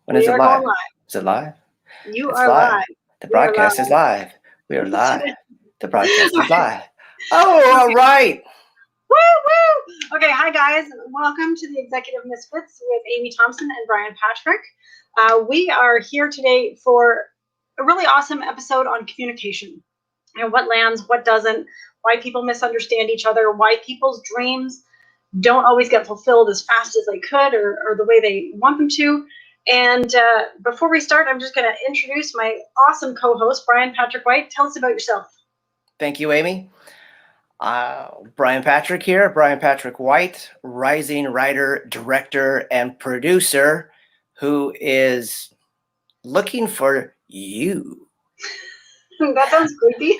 When is We it are live? going live. Is it live? You It's are live. live. The We are broadcast is live. We are live. live. The broadcast is live. Oh, all right. Woo, woo. Okay, hi guys. Welcome to the Executive Misfits with Amy Thomson and Brian Patrick. We are here today for a really awesome episode on communication and what lands, what doesn't, why people misunderstand each other, why people's dreams don't always get fulfilled as fast as they could or the way they want them to. And before we start, I'm just going to introduce my awesome co-host, Brian Patrick White. Tell us about yourself. Thank you, Amy. Brian Patrick here, Brian Patrick White, rising writer, director, and producer who is looking for you. That sounds creepy.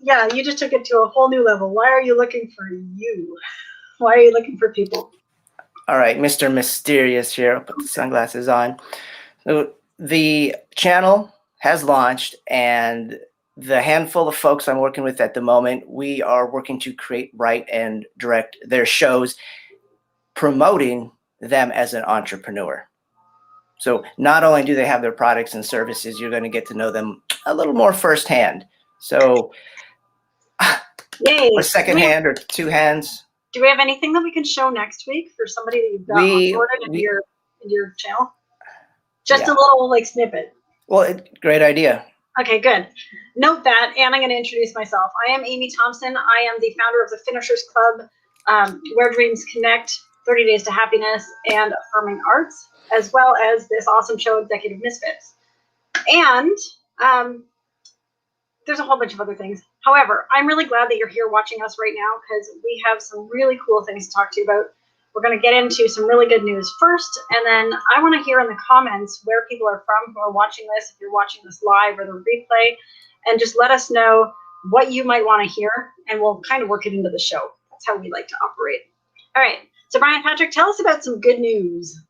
Yeah, you just took it to a whole new level. Why are you looking for you? Why are you looking for people? All right, Mr. Mysterious here. I'll put the sunglasses on. So the channel has launched, and the handful of folks I'm working with at the moment, we are working to create, write, and direct their shows, promoting them as an entrepreneur. So not only do they have their products and services, you're going to get to know them a little more firsthand. So, Yay. or secondhand or two hands. Do we have anything that we can show next week for somebody that you've got onboarded into your channel? Just a little snippet. Well, great idea. Okay, good. Note that, and I'm going to introduce myself. I am Amy Thomson. I am the founder of the Finishers Club, Where Dreams Connect, 30 Days to Happiness, and Affirming Arts, as well as this awesome show, Executive Misfits. And there's a whole bunch of other things. However, I'm really glad that you're here watching us right now because we have some really cool things to talk to you about. We're going to get into some really good news first, and then I want to hear in the comments where people are from who are watching this, if you're watching this live or the replay, and just let us know what you might want to hear, and we'll kind of work it into the show. That's how we like to operate. All right, so Brian Patrick, tell us about some good news.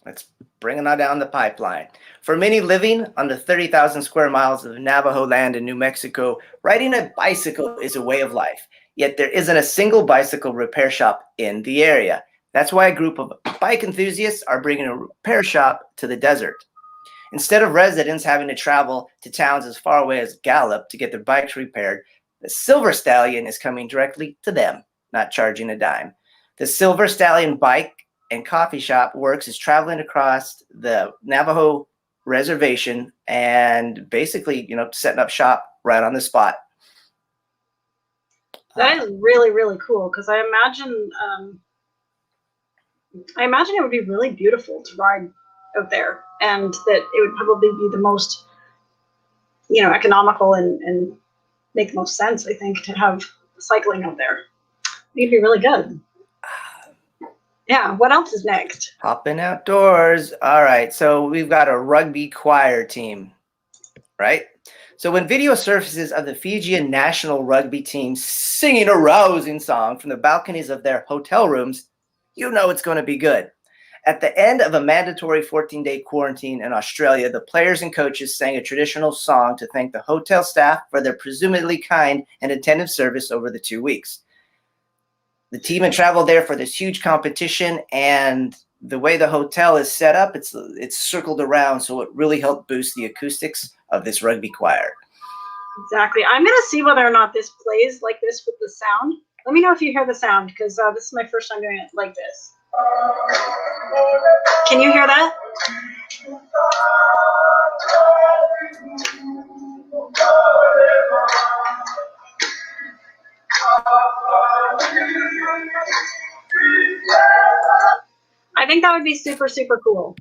Let's bring it on down the pipeline. For many living on the 30,000 square miles of Navajo land in New Mexico, riding a bicycle is a way of life. Yet there isn't a single bicycle repair shop in the area. That's why a group of bike enthusiasts are bringing a repair shop to the desert. Instead of residents having to travel to towns as far away as Gallup to get their bikes repaired, the Silver Stallion is coming directly to them, not charging a dime. The Silver Stallion Bike and Coffee Shop works is traveling across the Navajo reservation and basically, setting up shop right on the spot. That is really, really cool because I imagine it would be really beautiful to ride out there, and that it would probably be the most, economical and make the most sense, I think, to have cycling out there. It'd be really good. Yeah, what else is next? Hopping outdoors. All right, so we've got a rugby choir team, right? So when video surfaces of the Fijian national rugby team singing a rousing song from the balconies of their hotel rooms, you know it's going to be good. At the end of a mandatory 14-day quarantine in Australia, the players and coaches sang a traditional song to thank the hotel staff for their presumably kind and attentive service over the 2 weeks. The team had traveled there for this huge competition, and the way the hotel is set up, it's circled around, so it really helped boost the acoustics of this rugby choir. Exactly. I'm going to see whether or not this plays like this with the sound. Let me know if you hear the sound, because this is my first time doing it like this. Can you hear that? I think that would be super, super cool.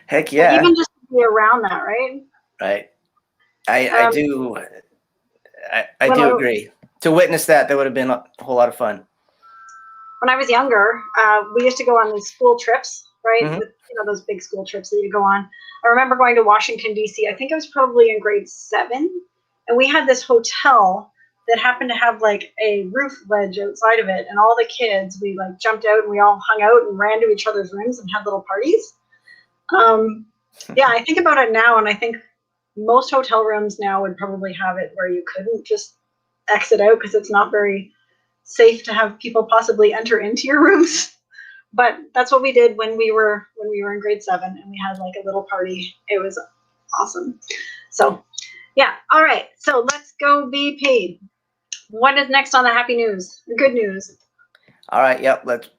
Heck yeah. Even just to be around that, right? Right. I do agree. To witness that would have been a whole lot of fun. When I was younger, we used to go on these school trips, right? Mm-hmm. With, those big school trips that you go on. I remember going to Washington, D.C. I think I was probably in grade 7. And we had this hotel that happened to have a roof ledge outside of it. And all the kids, we jumped out and we all hung out and ran to each other's rooms and had little parties. Yeah, I think about it now, and I think most hotel rooms now would probably have it where you couldn't just exit out because it's not very safe to have people possibly enter into your rooms But that's what we did when we were in grade 7, and we had like a little party. It was awesome. So yeah, all right. So let's go BP. What is next on the happy news? Good news. All right, yep, let's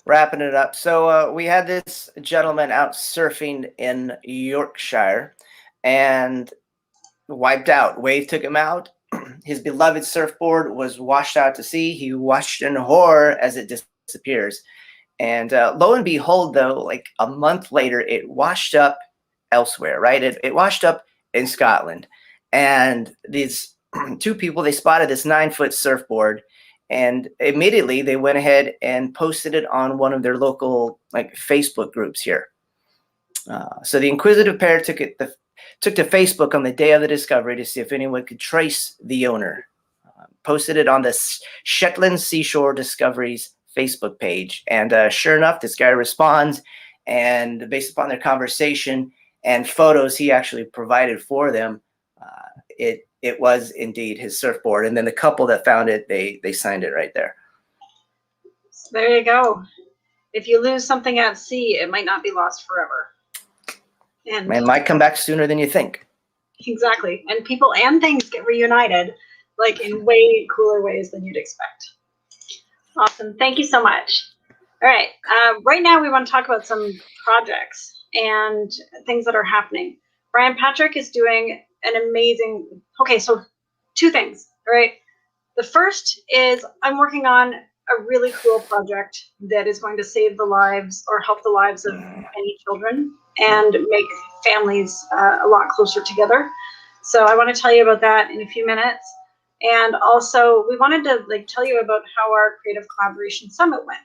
wrapping it up. So we had this gentleman out surfing in Yorkshire and wiped out. Wave took him out. His beloved surfboard was washed out to sea. He watched in horror as it disappears. And lo and behold, though, like a month later, it washed up elsewhere, right? It washed up in Scotland. And these two people, they spotted this 9-foot surfboard, and immediately they went ahead and posted it on one of their local like Facebook groups here. So the inquisitive pair took to Facebook on the day of the discovery to see if anyone could trace the owner. Posted it on the Shetland Seashore Discoveries Facebook page, and sure enough, this guy responds, and based upon their conversation and photos he actually provided for them, it was indeed his surfboard. And then the couple that found it, they signed it right there. So there you go. If you lose something at sea, it might not be lost forever. And it might come back sooner than you think. Exactly. And people and things get reunited, like in way cooler ways than you'd expect. Awesome. Thank you so much. All right. Right now, we want to talk about some projects and things that are happening. Brian Patrick is doing an amazing. Okay, so 2 things. All right. The first is I'm working on a really cool project that is going to save the lives or help the lives of many children and make families a lot closer together. So I want to tell you about that in a few minutes. And also, we wanted to tell you about how our Creative Collaboration Summit went.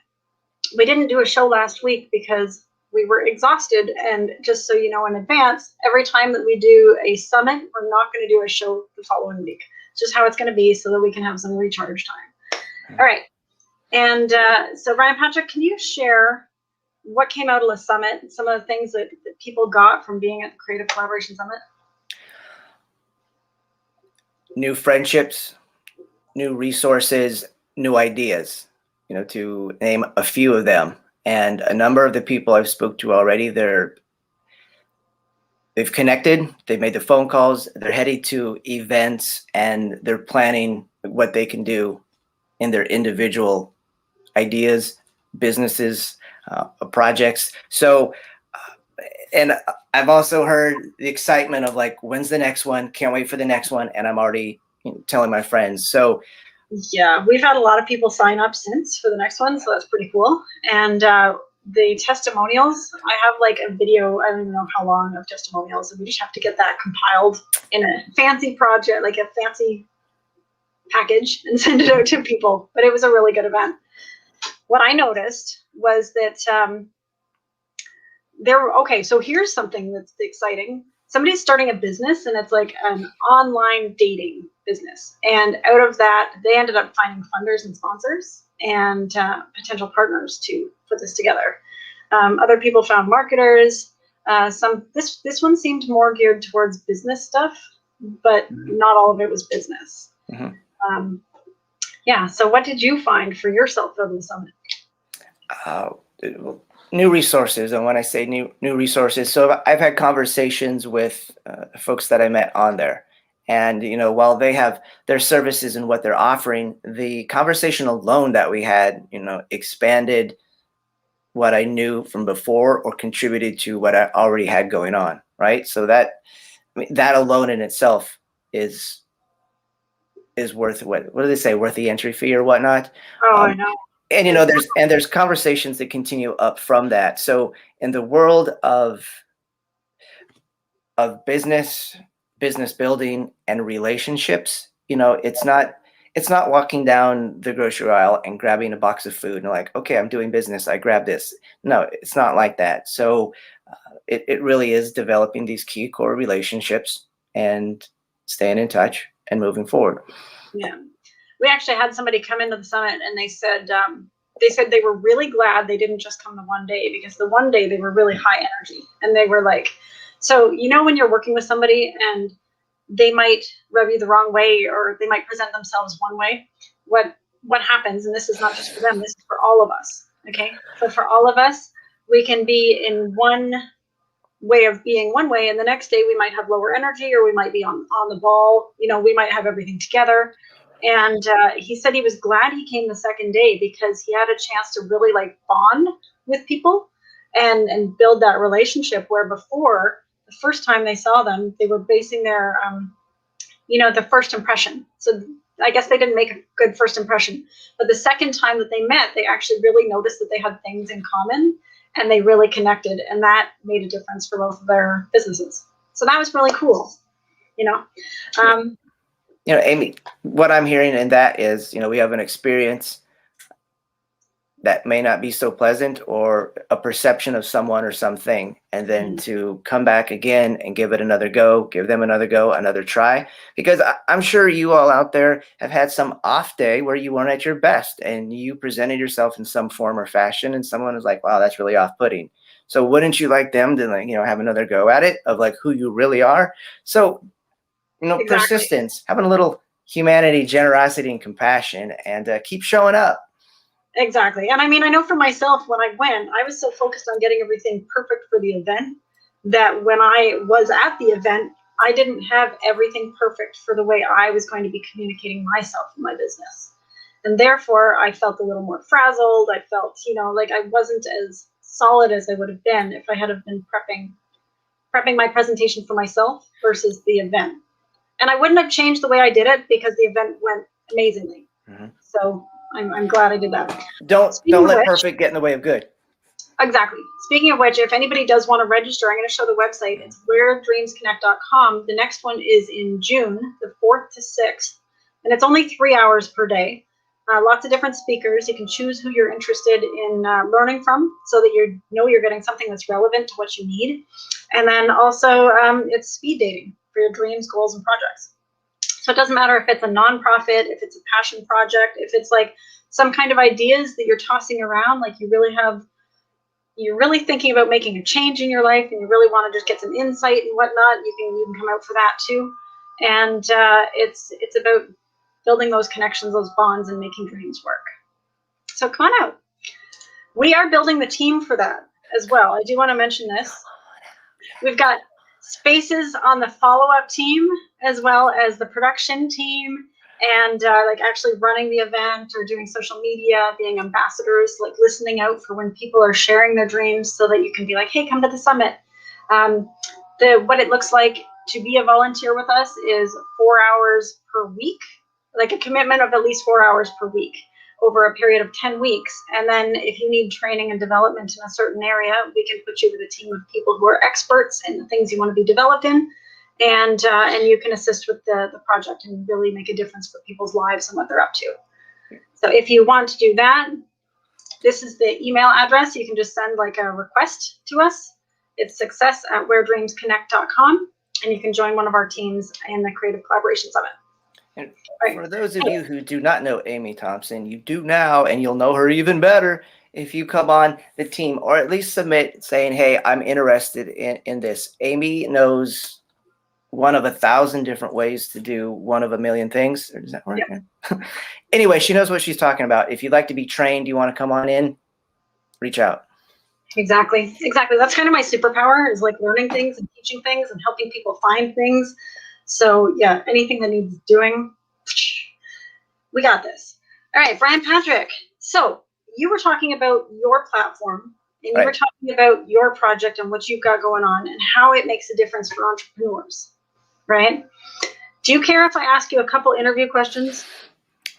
We didn't do a show last week because we were exhausted. And just so you know in advance, every time that we do a summit, we're not going to do a show the following week. It's just how it's going to be so that we can have some recharge time. All right. And so, Brian Patrick, can you share what came out of the summit, some of the things that people got from being at the Creative Collaboration Summit? New friendships, new resources, new ideas, to name a few of them. And a number of the people I've spoke to already, they've connected, they've made the phone calls, they're headed to events, and they're planning what they can do in their individual ideas, businesses, projects. So, and I've also heard the excitement of like, when's the next one? Can't wait for the next one. And I'm already telling my friends. So yeah, we've had a lot of people sign up since for the next one. So that's pretty cool. And the testimonials, I have like a video, I don't even know how long, of testimonials. And we just have to get that compiled in a fancy project, like a fancy package, and send it out to people. But it was a really good event. What I noticed was that so here's something that's exciting. Somebody's starting a business, and it's like an online dating business. And out of that, they ended up finding funders and sponsors and potential partners to put this together. Other people found marketers. This one seemed more geared towards business stuff, but not all of it was business. Mm-hmm. Yeah. So what did you find for yourself over the summit? New resources. And when I say new resources, so I've had conversations with folks that I met on there. And, while they have their services and what they're offering, the conversation alone that we had, expanded what I knew from before or contributed to what I already had going on. Right. So that alone in itself is worth what do they say? Worth the entry fee or whatnot. Oh, I know. And there's conversations that continue up from that. So in the world of business building and relationships, it's not walking down the grocery aisle and grabbing a box of food and like, okay, I'm doing business, I grab this. No, it's not like that. So it really is developing these key core relationships and staying in touch and moving forward. Yeah. We actually had somebody come into the summit, and they said they were really glad they didn't just come the one day, because the one day they were really high energy, and they were like, so when you're working with somebody and they might rub you the wrong way, or they might present themselves one way, what happens, and this is not just for them, this is for all of us. Okay, so for all of us, we can be in one way of being one way, and the next day we might have lower energy, or we might be on the ball. We might have everything together. And he said he was glad he came the second day because he had a chance to really like bond with people and build that relationship, where before, the first time they saw them, they were basing their the first impression. So I guess they didn't make a good first impression, but the second time that they met, they actually really noticed that they had things in common, and they really connected, and that made a difference for both of their businesses. So that was really cool. Amy, what I'm hearing in that is, we have an experience that may not be so pleasant, or a perception of someone or something, and then to come back again and give it another go, give them another go, another try. Because I'm sure you all out there have had some off day where you weren't at your best and you presented yourself in some form or fashion, and someone was like, wow, that's really off-putting. So wouldn't you like them to have another go at it of like who you really are? So, Exactly. Persistence, having a little humanity, generosity, and compassion, and keep showing up. Exactly. And I mean, I know for myself, when I went, I was so focused on getting everything perfect for the event that when I was at the event, I didn't have everything perfect for the way I was going to be communicating myself in my business. And therefore, I felt a little more frazzled. I felt, like I wasn't as solid as I would have been if I had have been prepping my presentation for myself versus the event. And I wouldn't have changed the way I did it because the event went amazingly. Mm-hmm. So I'm glad I did that. Don't let perfect get in the way of good. Exactly. Speaking of which, if anybody does want to register, I'm going to show the website. It's wheredreamsconnect.com. The next one is in June, the 4th to 6th, and it's only 3 hours per day. Lots of different speakers. You can choose who you're interested in learning from, so that you're getting something that's relevant to what you need. And then also, it's speed dating for your dreams, goals, and projects. So it doesn't matter if it's a nonprofit, if it's a passion project, if it's like some kind of ideas that you're tossing around, like you're really thinking about making a change in your life, and you really want to just get some insight and whatnot, you can come out for that too. And it's about building those connections, those bonds, and making dreams work. So come on out. We are building the team for that as well. I do want to mention this. We've got spaces on the follow-up team, as well as the production team, and like actually running the event or doing social media, being ambassadors, like listening out for when people are sharing their dreams, so that you can be like, hey, come to the summit. What it looks like to be a volunteer with us is 4 hours per week, like a commitment of at least 4 hours per week over a period of 10 weeks. And then if you need training and development in a certain area, we can put you with a team of people who are experts in the things you want to be developed in. And you can assist with the project and really make a difference for people's lives and what they're up to. So if you want to do that, this is the email address. You can just send like a request to us. It's success@wheredreamsconnect.com, and you can join one of our teams in the Creative Collaboration Summit. And for those of you who do not know Amy Thomson, you do now, and you'll know her even better if you come on the team, or at least submit saying, hey, I'm interested in this. Amy knows one of 1,000 different ways to do one of a million things. Or does that work? Yep. Anyway, she knows what she's talking about. If you'd like to be trained, you want to come on in, reach out. Exactly. That's kind of my superpower, is like learning things and teaching things and helping people find things. So yeah, anything that needs doing, we got this. All right, Brian Patrick. So you were talking about your platform, and you were talking about your project and what you've got going on and how it makes a difference for entrepreneurs, right? Do you care if I ask you a couple interview questions?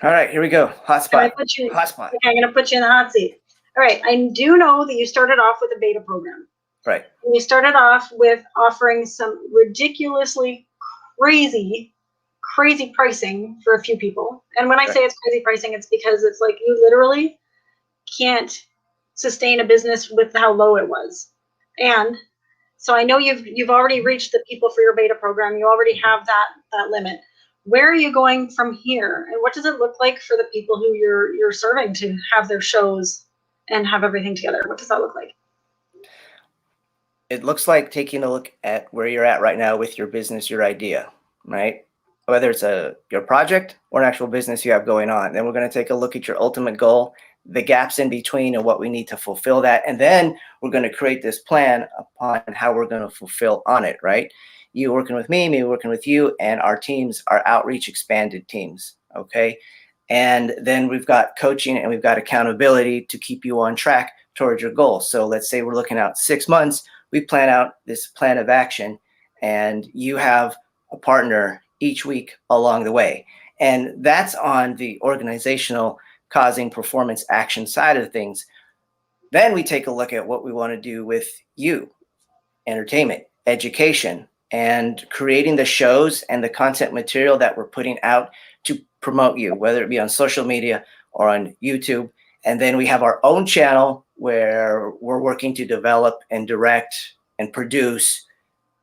All right, here we go. Hot spot. Hot spot. Okay, I'm going to put you in the hot seat. All right, I do know that you started off with a beta program. Right. And you started off with offering some ridiculously crazy pricing for a few people. And when I say it's crazy pricing, it's because it's like you literally can't sustain a business with how low it was. And so I know you've already reached the people for your beta program. You already have that limit. Where are you going from here? And what does it look like for the people who you're serving to have their shows and have everything together? What does that look like? It looks like taking a look at where you're at right now with your business, your idea, right? Whether it's your project or an actual business you have going on. Then we're going to take a look at your ultimate goal. the gaps in between and what we need to fulfill that. And then we're going to create this plan upon how we're going to fulfill on it, right? You working with me working with you, and our teams are outreach expanded teams, okay? And then we've got coaching and we've got accountability to keep you on track towards your goal. So let's say we're looking out 6 months, we plan out this plan of action, and you have a partner each week along the way. And that's on the organizational causing performance action side of things. Then we take a look at what we want to do with you, entertainment, education, and creating the shows and the content material that we're putting out to promote you, whether it be on social media or on YouTube. And then we have our own channel where we're working to develop and direct and produce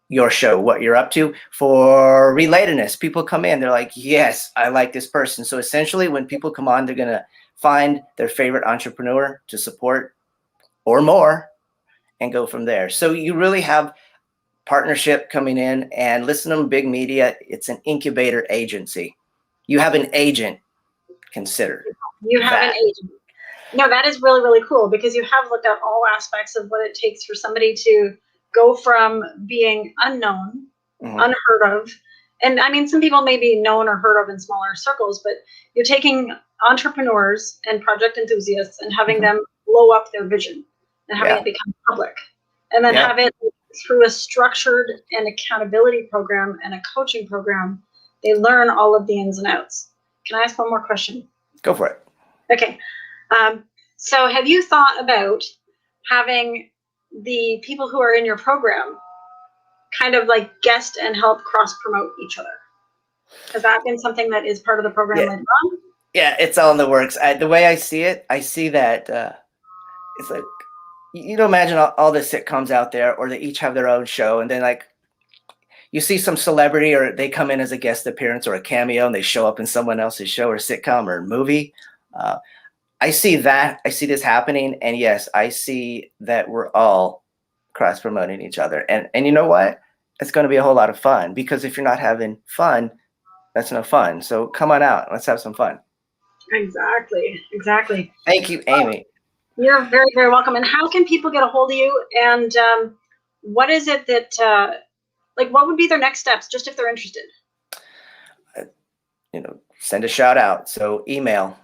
your show, what you're up to. For relatedness, people come in, they're like, yes, I like this person. So essentially when people come on, they're going to find their favorite entrepreneur to support or more and go from there. So you really have partnership coming in, and listen to big media. It's an incubator agency. You have an agent. Consider you have that. an agent. No, that is really, really cool, because you have looked at all aspects of what it takes for somebody to go from being unknown, unheard of. And I mean, some people may be known or heard of in smaller circles, but you're taking entrepreneurs and project enthusiasts and having them blow up their vision and having it become public, and then have it through a structured and accountability program and a coaching program. They learn all of the ins and outs. Can I ask one more question? Go for it. Okay. So have you thought about having the people who are in your program kind of like guest and help cross promote each other? Has that been something that is part of the program later on? Yeah, it's all in the works. The way I see it, I see that it's like, you know, imagine all the sitcoms out there, or they each have their own show, and then like you see some celebrity, or they come in as a guest appearance or a cameo, and they show up in someone else's show or sitcom or movie. I see that. I see this happening, and yes, I see that we're all cross promoting each other, and you know what? It's going to be a whole lot of fun, because if you're not having fun, that's no fun. So come on out. Let's have some fun. Exactly. Exactly. Thank you, Amy. You're very, very welcome. And how can people get a hold of you? And what is it that, like, what would be their next steps, just if they're interested? You know, send a shout out. So email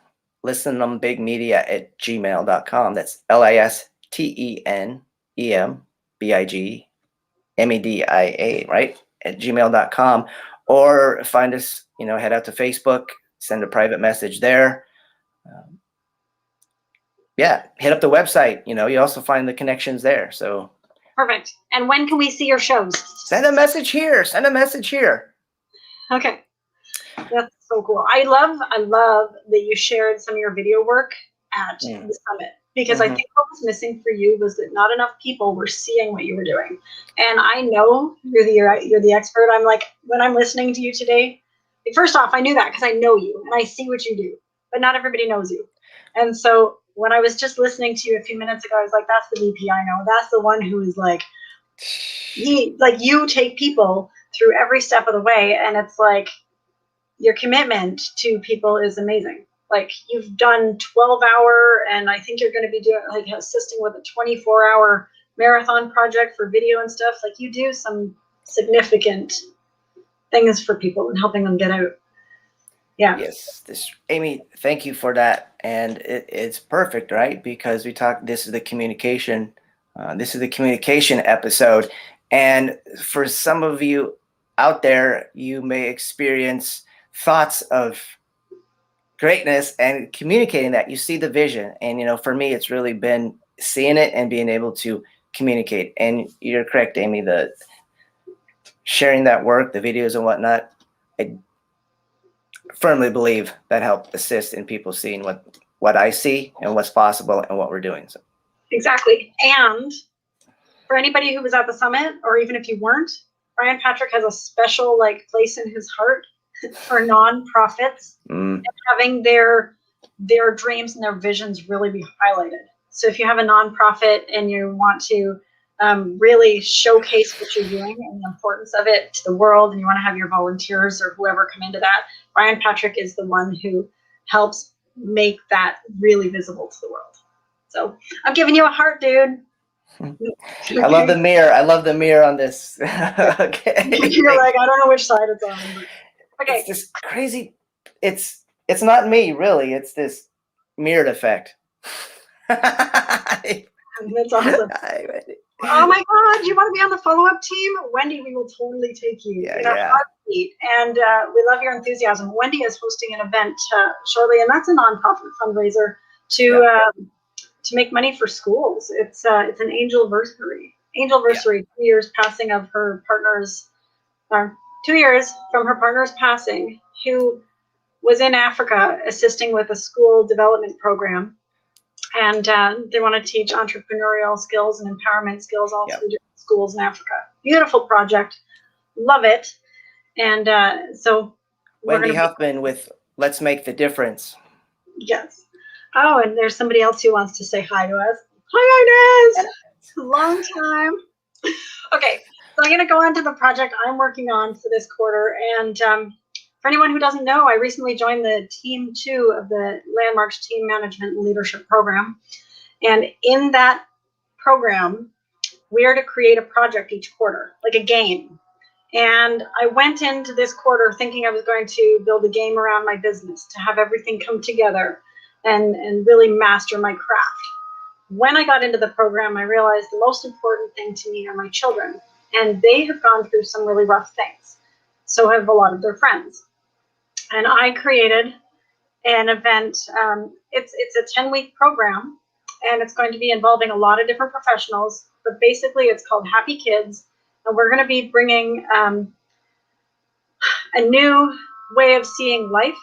listenembigmedia@gmail.com. That's LISTENEMBIGMEDIA, right? @gmail.com. Or find us, you know, head out to Facebook, send a private message there. Hit up the website. You know, you also find the connections there. So perfect. And when can we see your shows? Send a message here. Send a message here. Okay. That's so cool. I love that you shared some of your video work at the summit, because I think what was missing for you was that not enough people were seeing what you were doing. And I know you're the expert. I'm like, when I'm listening to you today, first off, I knew that because I know you and I see what you do, but not everybody knows you. And so when I was just listening to you a few minutes ago, I was like, that's the VP I know. That's the one who is like, you take people through every step of the way. And it's like, your commitment to people is amazing. Like, you've done 12-hour, and I think you're going to be doing, like, assisting with a 24-hour marathon project for video and stuff. Like, you do some significant things for people and helping them get out. Yeah. Yes. Amy, thank you for that. And it's perfect, right? Because this is the communication. This is the communication episode. And for some of you out there, you may experience thoughts of greatness and communicating that. You see the vision. And, you know, for me, it's really been seeing it and being able to communicate. And you're correct, Amy, the sharing that work, the videos and whatnot, I firmly believe that helped assist in people seeing what I see and what's possible and what we're doing. So. Exactly. And for anybody who was at the summit, or even if you weren't, Brian Patrick has a special place in his heart for nonprofits and having their dreams and their visions really be highlighted. So if you have a nonprofit and you want to really showcase what you're doing and the importance of it to the world, and you want to have your volunteers or whoever come into that, Brian Patrick is the one who helps make that really visible to the world. So I'm giving you a heart, dude. I love the mirror. I love the mirror on this. Okay. You're like, I don't know which side it's on. But okay. It's this crazy. It's not me, really. It's this mirrored effect. That's awesome. Oh my God, you want to be on the follow-up team? Wendy, we will totally take you in a heartbeat. And we love your enthusiasm. Wendy is hosting an event shortly, and that's a nonprofit fundraiser to make money for schools. It's an angelversary. 2 years passing of her partner's, 2 years from her partner's passing, who was in Africa assisting with a school development program. And they want to teach entrepreneurial skills and empowerment skills all through different schools in Africa. Beautiful project. Love it. And so Wendy Huffman with Let's Make the Difference. Yes. Oh, and there's somebody else who wants to say hi to us. Hi, Inez. Long time. Okay, so I'm going to go on to the project I'm working on for this quarter. And for anyone who doesn't know, I recently joined the Team 2 of the Landmarks Team Management and Leadership Program. And in that program, we are to create a project each quarter, like a game. And I went into this quarter thinking I was going to build a game around my business, to have everything come together and really master my craft. When I got into the program, I realized the most important thing to me are my children. And they have gone through some really rough things. So have a lot of their friends. And I created an event. It's a 10-week program, and it's going to be involving a lot of different professionals. But basically, it's called Happy Kids. And we're going to be bringing a new way of seeing life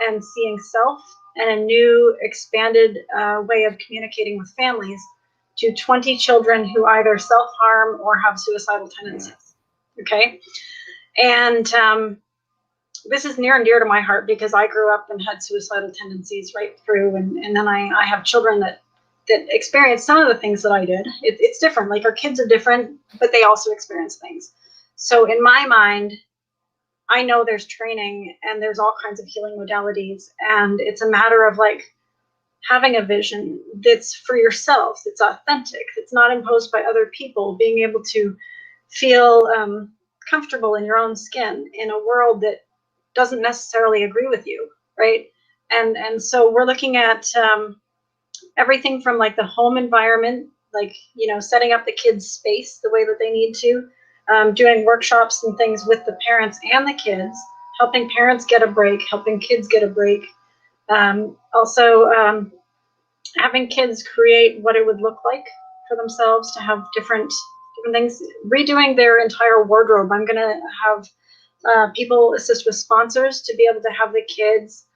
and seeing self, and a new expanded way of communicating with families to 20 children who either self-harm or have suicidal tendencies. Okay? And this is near and dear to my heart because I grew up and had suicidal tendencies right through. And then I have children that experience some of the things that I did. It's different. Like, our kids are different, but they also experience things. So in my mind, I know there's training and there's all kinds of healing modalities. And it's a matter of like having a vision that's for yourself, that's authentic, that's not imposed by other people, being able to feel comfortable in your own skin in a world that doesn't necessarily agree with you, right? And so we're looking at everything from like the home environment, like, you know, setting up the kids' space the way that they need to, doing workshops and things with the parents and the kids, helping parents get a break, helping kids get a break. Also having kids create what it would look like for themselves to have different things, redoing their entire wardrobe. I'm going to have people assist with sponsors to be able to have the kids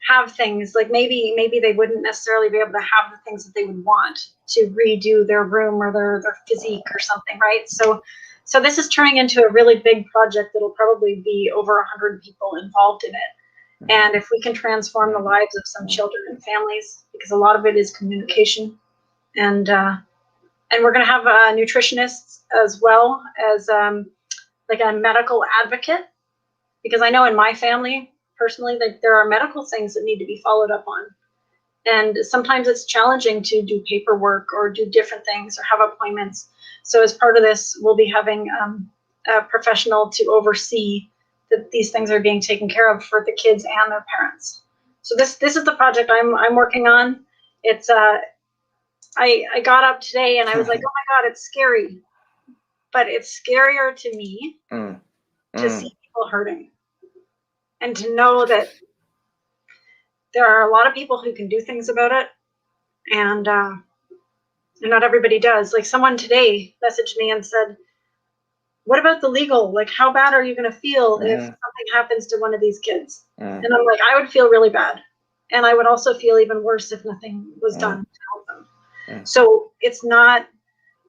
have things like maybe they wouldn't necessarily be able to have the things that they would want to redo their room or their physique or something, right? So this is turning into a really big project that'll probably be over 100 people involved in it. And if we can transform the lives of some children and families, because a lot of it is communication, and we're going to have nutritionists as well as like a medical advocate, because I know in my family personally that there are medical things that need to be followed up on, and sometimes it's challenging to do paperwork or do different things or have appointments. So as part of this, we'll be having a professional to oversee that these things are being taken care of for the kids and their parents. So this is the project I'm working on. It's I got up today and I was like, oh my God, it's scary, but it's scarier to me to see people hurting. And to know that there are a lot of people who can do things about it, and not everybody does. Like, someone today messaged me and said, what about the legal? Like, how bad are you going to feel if something happens to one of these kids? And I'm like, I would feel really bad. And I would also feel even worse if nothing was done to help them. So it's not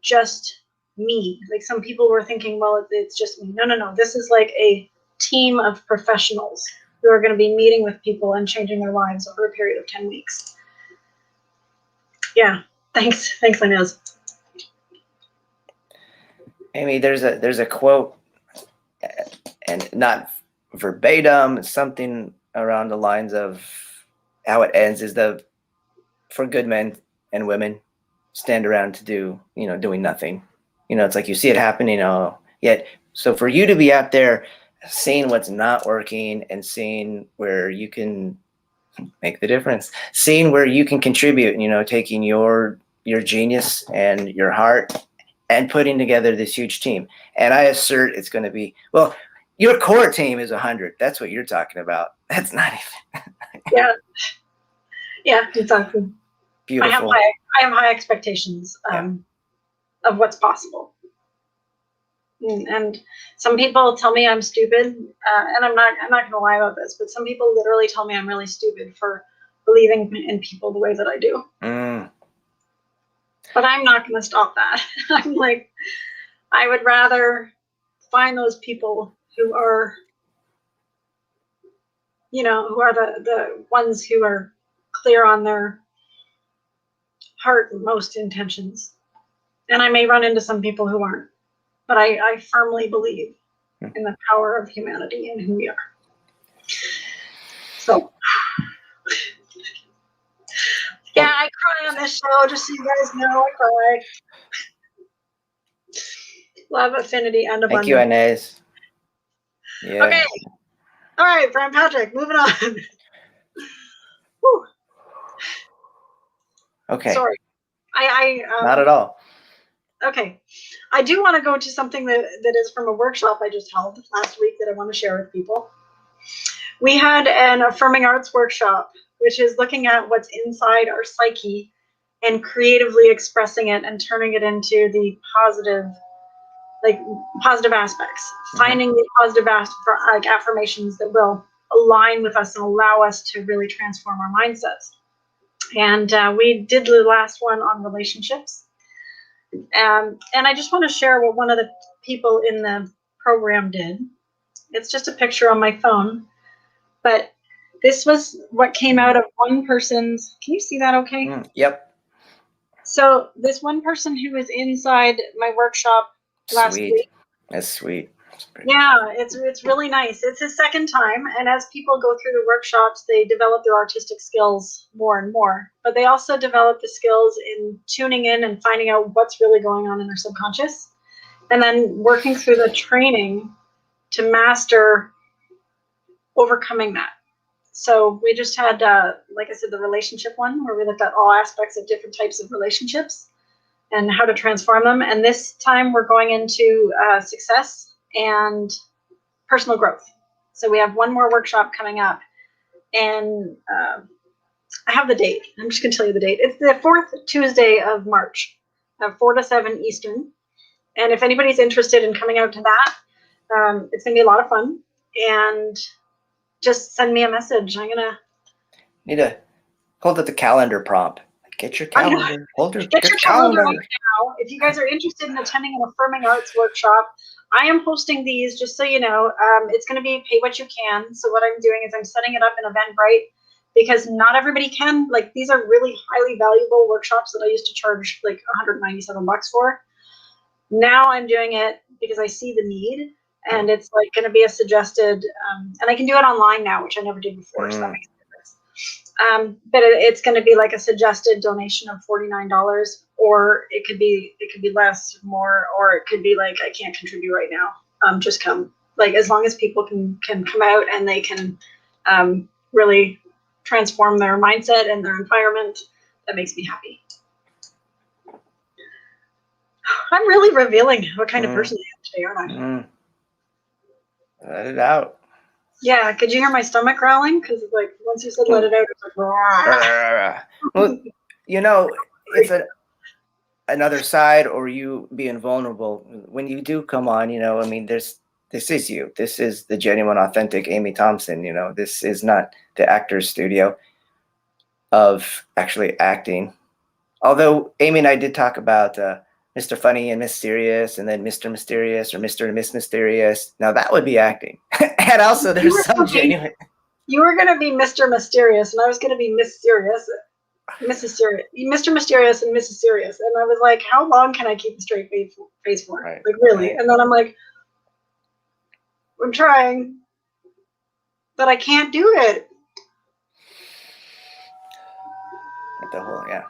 just me. Like, some people were thinking, well, it's just me. No. This is like a team of professionals who are going to be meeting with people and changing their lives over a period of 10 weeks. Yeah. Thanks, Inez. Amy, there's a quote, and not verbatim, something around the lines of how it ends is for good men and women stand around to do, doing nothing. It's like you see it happening. Yet, so for you to be out there seeing what's not working and seeing where you can make the difference, seeing where you can contribute, taking your genius and your heart and putting together this huge team. And I assert it's going to be, well, your core team is 100. That's what you're talking about. That's not even. Yeah, exactly. Beautiful. I have high expectations of what's possible. And some people tell me I'm stupid, and I'm not gonna lie about this, but some people literally tell me I'm really stupid for believing in people the way that I do. But I'm not gonna stop that. I'm like, I would rather find those people who are, who are the ones who are clear on their heart and most intentions. And I may run into some people who aren't, but I firmly believe in the power of humanity and who we are. So, yeah, I cry on this show, just so you guys know, I cry. Love, affinity, and abundance. Thank you, Inez. Yeah. Okay. All right, Brian Patrick, moving on. Whew. Okay. Sorry. Not at all. Okay. I do want to go to something that is from a workshop I just held last week that I want to share with people. We had an affirming arts workshop, which is looking at what's inside our psyche and creatively expressing it and turning it into the positive aspects, finding the positive affirmations that will align with us and allow us to really transform our mindsets. And we did the last one on relationships. And I just want to share what one of the people in the program did. It's just a picture on my phone, but this was what came out of one person's. Can you see that okay? Yep. So this one person who was inside my workshop last week. That's sweet. Yeah, it's really nice. It's his second time, and as people go through the workshops, they develop their artistic skills more and more. But they also develop the skills in tuning in and finding out what's really going on in their subconscious, and then working through the training to master overcoming that. So we just had, like I said, the relationship one where we looked at all aspects of different types of relationships and how to transform them. And this time we're going into success and personal growth. So we have one more workshop coming up, and I have the date. I'm just going to tell you the date. It's the 4th Tuesday of March, 4 to 7 Eastern. And if anybody's interested in coming out to that, it's going to be a lot of fun. And just send me a message. I'm gonna need to hold up the calendar prompt. Get your calendar. Get your calendar right now. If you guys are interested in attending an affirming arts workshop, I am hosting these, just so you know. It's going to be pay what you can. So what I'm doing is I'm setting it up in Eventbrite, because not everybody can. Like, these are really highly valuable workshops that I used to charge like $197 for. Now I'm doing it because I see the need, and it's like going to be a suggested, and I can do it online now, which I never did before. So that makes a difference. But it's going to be like a suggested donation of $49, or it could be less, more, or it could be like, I can't contribute right now. Just come. Like, as long as people can come out and they can really transform their mindset and their environment, that makes me happy. I'm really revealing what kind of person I am today, aren't I? Let it out. Yeah, could you hear my stomach growling? Because like, once you said let it out, it's like, well, it's another side, or you being vulnerable. When you do come on, this is you. This is the genuine, authentic Amy Thomson. This is not the actor's studio of actually acting. Although Amy and I did talk about Mr. Funny and Miss Serious, and then Mr. Mysterious or Mr. and Miss Mysterious. Now that would be acting. And also there's some genuine. You were going to be Mr. Mysterious, and I was going to be Miss Serious, Mrs. Serious, Mr. Mysterious and Mrs. Serious. And I was like, how long can I keep a straight face for? Right. Like, really? And then I'm like, I'm trying, but I can't do it. At the whole, yeah.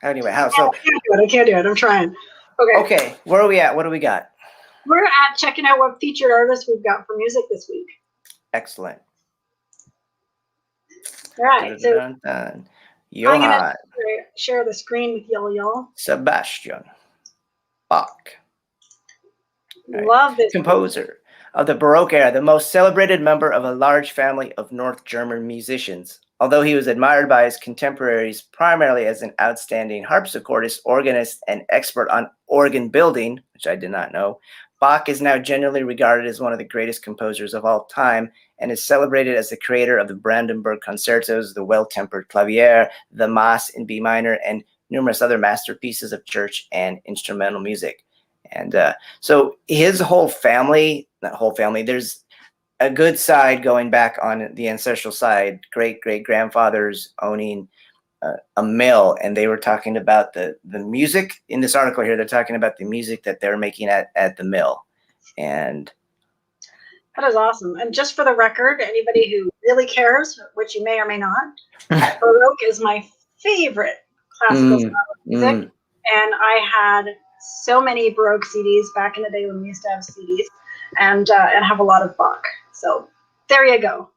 Anyway, how so? I can't do it. I'm trying. Okay. Okay, where are we at? What do we got? We're at checking out what featured artists we've got for music this week. Excellent. All right. So I'm Johann. gonna share the screen with y'all. Sebastian Bach. Right. Love this composer of the Baroque era, the most celebrated member of a large family of North German musicians. Although he was admired by his contemporaries primarily as an outstanding harpsichordist, organist, and expert on organ building, which I did not know, Bach is now generally regarded as one of the greatest composers of all time and is celebrated as the creator of the Brandenburg Concertos, the Well-Tempered Clavier, the Mass in B minor, and numerous other masterpieces of church and instrumental music. And so his whole family, not whole family, there's a good side going back on the ancestral side, great-great-grandfathers owning a mill, and they were talking about the music in this article here. They're talking about the music that they're making at the mill. And that is awesome. And just for the record, anybody who really cares, which you may or may not, Baroque is my favorite classical style of music. And I had so many Baroque CDs back in the day when we used to have CDs, and have a lot of Bach. So there you go.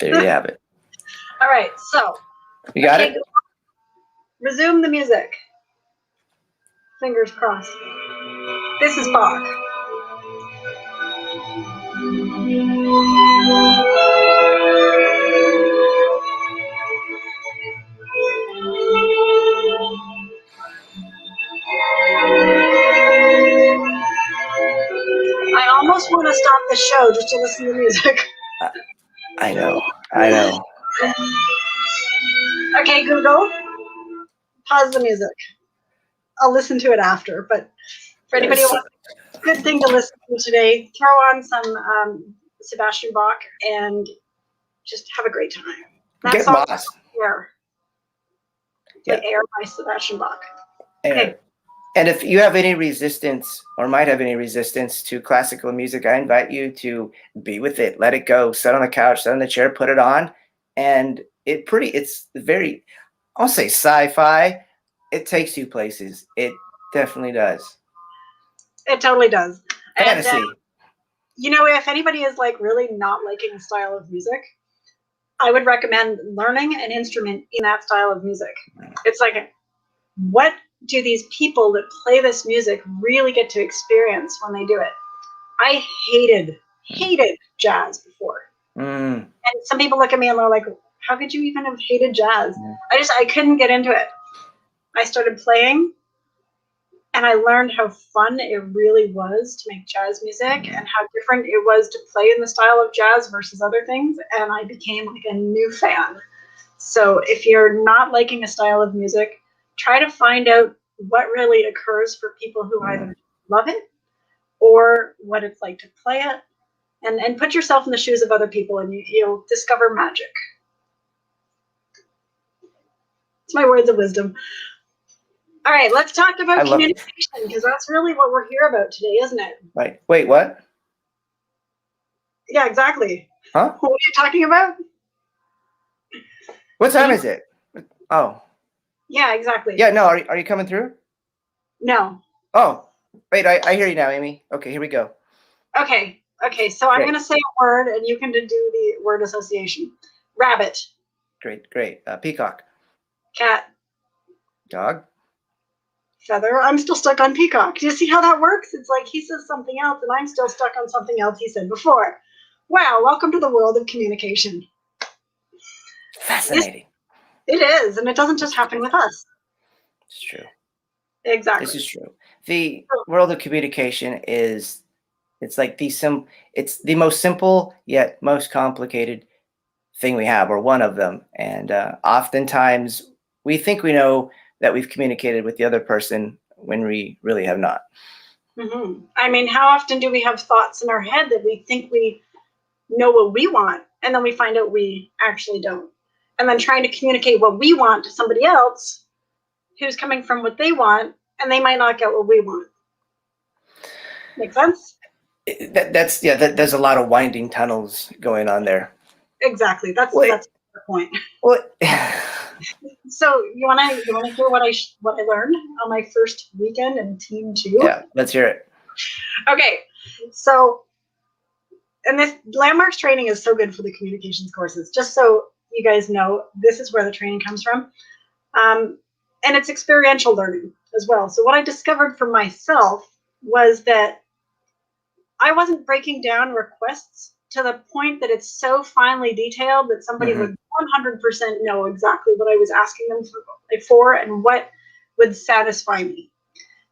There you have it. All right, so you got it. Resume the music. Fingers crossed. This is Bach. I almost want to stop the show just to listen to the music. I know. Okay, Google, pause the music. I'll listen to it after, but for anybody who wants a good thing to listen to today, throw on some Sebastian Bach and just have a great time. That song is Air. Like Air by Sebastian Bach. Okay. And if you have any resistance or might have any resistance to classical music, I invite you to be with it. Let it go. Sit on the couch, sit on the chair, put it on. And it's very, I'll say sci-fi. It takes you places. It definitely does. It totally does. Fantasy. And, if anybody is like really not liking the style of music, I would recommend learning an instrument in that style of music. It's like, what do these people that play this music really get to experience when they do it? I hated jazz before. And some people look at me and they're like, how could you even have hated jazz? I couldn't get into it. I started playing and I learned how fun it really was to make jazz music and how different it was to play in the style of jazz versus other things. And I became like a new fan. So if you're not liking a style of music, try to find out what really occurs for people who either love it or what it's like to play it, and put yourself in the shoes of other people, and you'll discover magic. It's my words of wisdom. All right, let's talk about communication, because that's really what we're here about today, isn't it? Right. Wait, what? Yeah, exactly. Huh? What are you talking about? What time is it? Oh. Yeah, exactly. Yeah, no, are you coming through? No. Oh, wait, I hear you now, Amy. Okay, here we go. Okay, so I'm going to say a word, and you can do the word association. Rabbit. Great. Peacock. Cat. Dog. Feather. I'm still stuck on peacock. Do you see how that works? It's like he says something else, and I'm still stuck on something else he said before. Wow, welcome to the world of communication. Fascinating. It is, and it doesn't just happen with us. It's true. Exactly. This is true. The world of communication it's the most simple yet most complicated thing we have, or one of them. And oftentimes we think we know that we've communicated with the other person when we really have not. Mm-hmm. I mean, how often do we have thoughts in our head that we think we know what we want, and then we find out we actually don't? And then trying to communicate what we want to somebody else who's coming from what they want, and they might not get what we want. Make sense? There's a lot of winding tunnels going on there. Exactly. That's What? the point. What? So you wanna hear what I learned on my first weekend in Team 2? Yeah, let's hear it. Okay, so and this landmarks training is so good for the communications courses. Just so you guys know, this is where the training comes from, and it's experiential learning as well. So what I discovered for myself was that I wasn't breaking down requests to the point that it's so finely detailed that somebody Mm-hmm. would 100% know exactly what I was asking them for and what would satisfy me.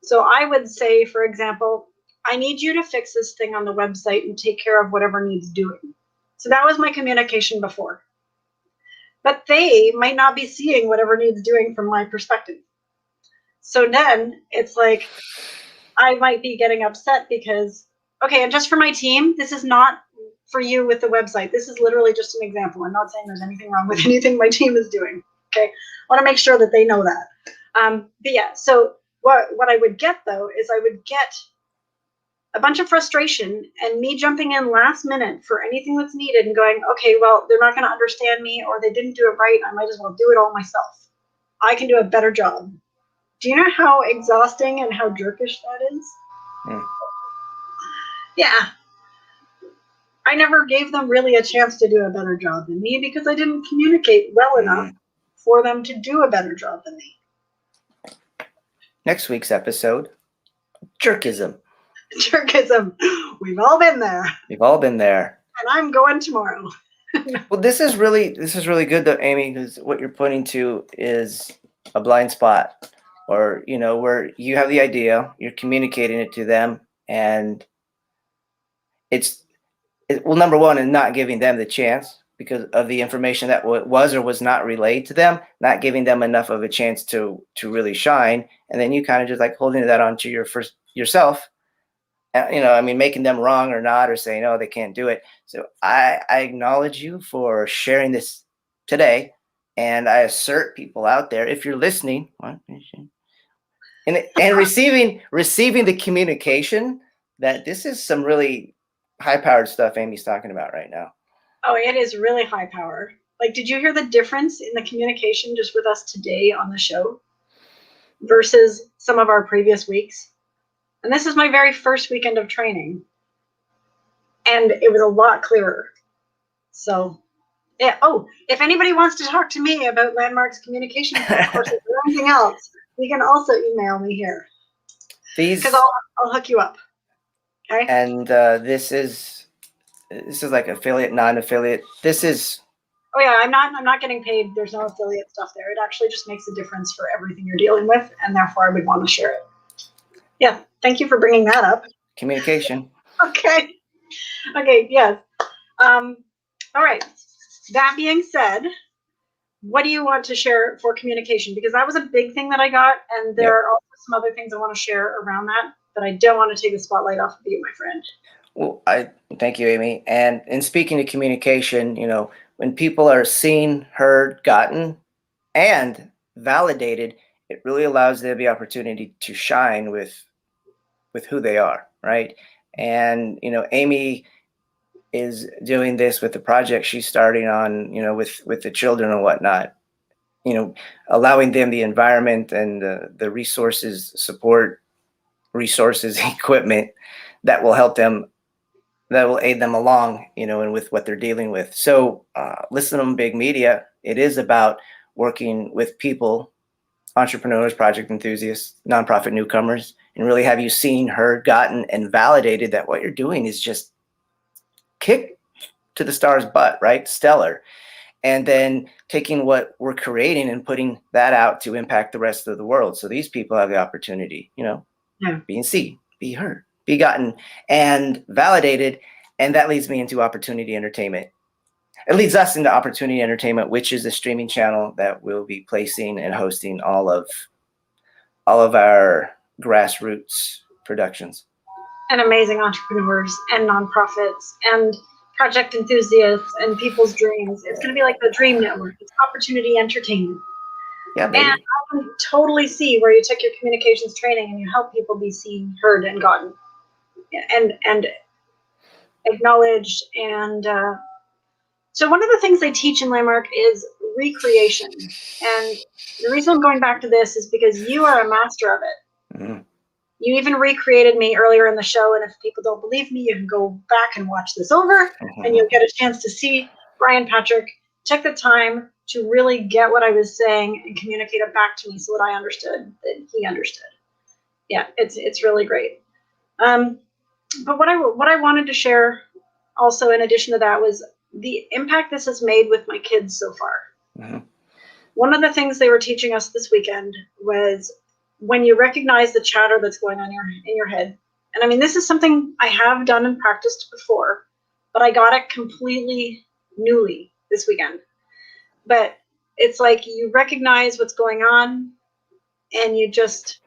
So I would say, for example, I need you to fix this thing on the website and take care of whatever needs doing. So that was my communication before. But they might not be seeing whatever needs doing from my perspective. So then it's like I might be getting upset because, okay, and just for my team, this is not for you with the website. This is literally just an example. I'm not saying there's anything wrong with anything my team is doing. Okay, I want to make sure that they know that. But yeah, so what I would get though is I would get a bunch of frustration and me jumping in last minute for anything that's needed and going, okay, well, they're not going to understand me or they didn't do it right. I might as well do it all myself. I can do a better job. Do you know how exhausting and how jerkish that is? Mm. Yeah. I never gave them really a chance to do a better job than me because I didn't communicate well enough for them to do a better job than me. Next week's episode, jerkism. Jerkism. We've all been there. We've all been there. And I'm going tomorrow. Well, this is really good though, Amy, because what you're pointing to is a blind spot, or where you have the idea, you're communicating it to them, and well, number one, and not giving them the chance because of the information that was or was not relayed to them, not giving them enough of a chance to really shine, and then you kind of just like holding that onto yourself. Making them wrong or not, or saying, oh, they can't do it. So I acknowledge you for sharing this today. And I assert people out there, if you're listening and receiving the communication, that this is some really high powered stuff Amy's talking about right now. Oh, it is really high power. Like, did you hear the difference in the communication just with us today on the show versus some of our previous weeks? And this is my very first weekend of training. And it was a lot clearer. So, yeah. Oh, if anybody wants to talk to me about landmarks communication courses or anything else, you can also email me here. Because I'll hook you up. Okay. And this is like affiliate, non-affiliate. This is. Oh yeah, I'm not getting paid. There's no affiliate stuff there. It actually just makes a difference for everything you're dealing with, and therefore I would want to share it. Yeah, thank you for bringing that up. Communication. Okay. Yes. All right. That being said, what do you want to share for communication? Because that was a big thing that I got, and there are also some other things I want to share around that, but I don't want to take the spotlight off of you, my friend. Well, I thank you, Amy. And in speaking to communication, when people are seen, heard, gotten, and validated, it really allows them the opportunity to shine with who they are, right? And Amy is doing this with the project she's starting on, with the children and whatnot. Allowing them the environment and the resources, support, resources, equipment that will help them, that will aid them along, and with what they're dealing with. So listen to Big Media. It is about working with people, entrepreneurs, project enthusiasts, nonprofit newcomers, and really have you seen, heard, gotten, and validated that what you're doing is just kick to the star's butt, right? Stellar. And then taking what we're creating and putting that out to impact the rest of the world. So these people have the opportunity, being seen, be heard, be gotten, and validated. And that leads me into Opportunity Entertainment. It leads us into Opportunity Entertainment, which is a streaming channel that will be placing and hosting all of our grassroots productions. And amazing entrepreneurs and nonprofits and project enthusiasts and people's dreams. It's going to be like the Dream Network. It's Opportunity Entertainment. Yeah, baby. And I can totally see where you took your communications training and you help people be seen, heard, and gotten, and acknowledged and So one of the things they teach in Landmark is recreation. And the reason I'm going back to this is because you are a master of it. Mm-hmm. You even recreated me earlier in the show, and if people don't believe me, you can go back and watch this over, and you'll get a chance to see Brian Patrick took the time to really get what I was saying and communicate it back to me so that I understood, that he understood. Yeah, it's really great. But what I wanted to share also in addition to that was the impact this has made with my kids so far. Mm-hmm. One of the things they were teaching us this weekend was when you recognize the chatter that's going on in your head. And I mean, this is something I have done and practiced before, but I got it completely newly this weekend. But it's like you recognize what's going on and you just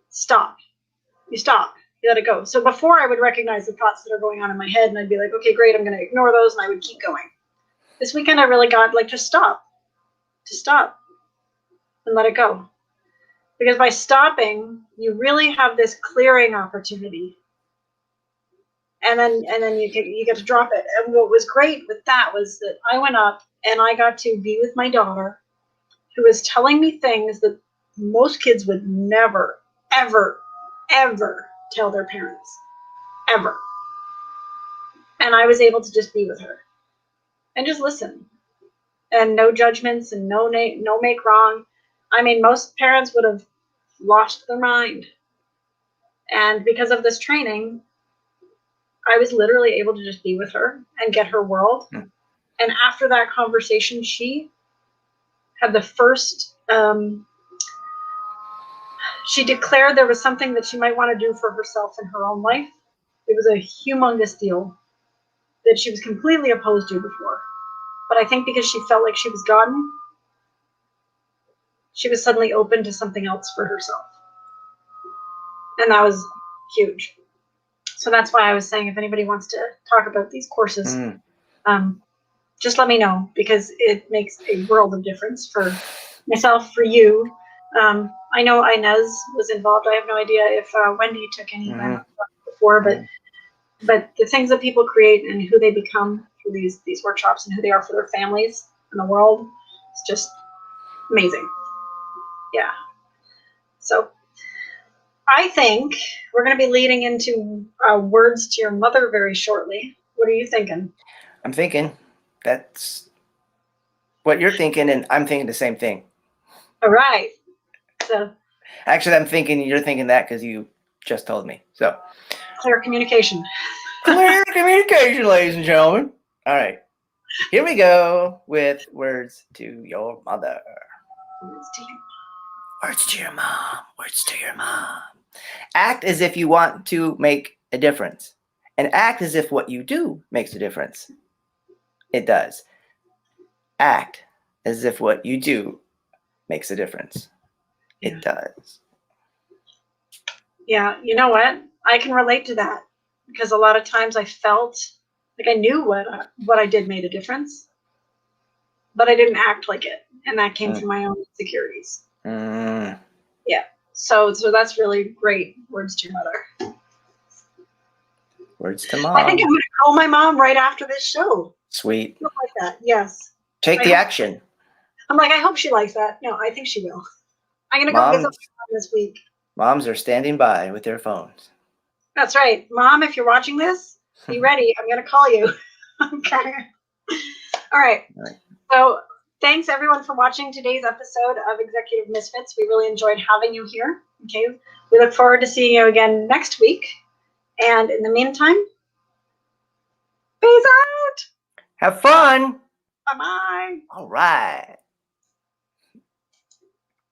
stop. You stop. You let it go. So before I would recognize the thoughts that are going on in my head and I'd be like, okay, great, I'm going to ignore those, and I would keep going. This weekend I really got like, just stop and let it go. Because by stopping, you really have this clearing opportunity. And then you get to drop it. And what was great with that was that I went up and I got to be with my daughter, who was telling me things that most kids would never, ever, ever tell their parents. Ever. And I was able to just be with her and just listen. And no judgments and no make wrong. I mean, most parents would have lost their mind. And because of this training, I was literally able to just be with her and get her world. Mm. And after that conversation, she had the first, she declared there was something that she might want to do for herself in her own life. It was a humongous deal that she was completely opposed to before. But I think because she felt like she was gotten, she was suddenly open to something else for herself. And that was huge. So that's why I was saying, if anybody wants to talk about these courses, just let me know, because it makes a world of difference for myself, for you. I know Inez was involved. I have no idea if Wendy took any before, but the things that people create and who they become through these workshops and who they are for their families and the world, it's just amazing. Yeah. So I think we're going to be leading into words to your mother very shortly. What are you thinking? I'm thinking that's what you're thinking, and I'm thinking the same thing. All right. So actually, I'm thinking you're thinking that because you just told me. So clear communication. Clear communication, ladies and gentlemen. All right. Here we go with words to your mother. Words to your mom. Words to your mom. Act as if you want to make a difference. And act as if what you do makes a difference. It does. Act as if what you do makes a difference. It does. Yeah, you know what? I can relate to that, because a lot of times I felt like I knew what I did made a difference, but I didn't act like it, and that came from my own insecurities. Yeah, so that's really great. Words to your mother. Words to mom. I think I'm going to call my mom right after this show. Sweet. Something like that. Yes. Take the action. I'm like, I hope she likes that. No, I think she will. I'm going to go visit my mom this week. Moms are standing by with their phones. That's right. Mom, if you're watching this, be ready. I'm going to call you. Okay. All right. So thanks, everyone, for watching today's episode of Executive Misfits. We really enjoyed having you here. Okay. We look forward to seeing you again next week. And in the meantime, peace out. Have fun. Bye-bye. All right.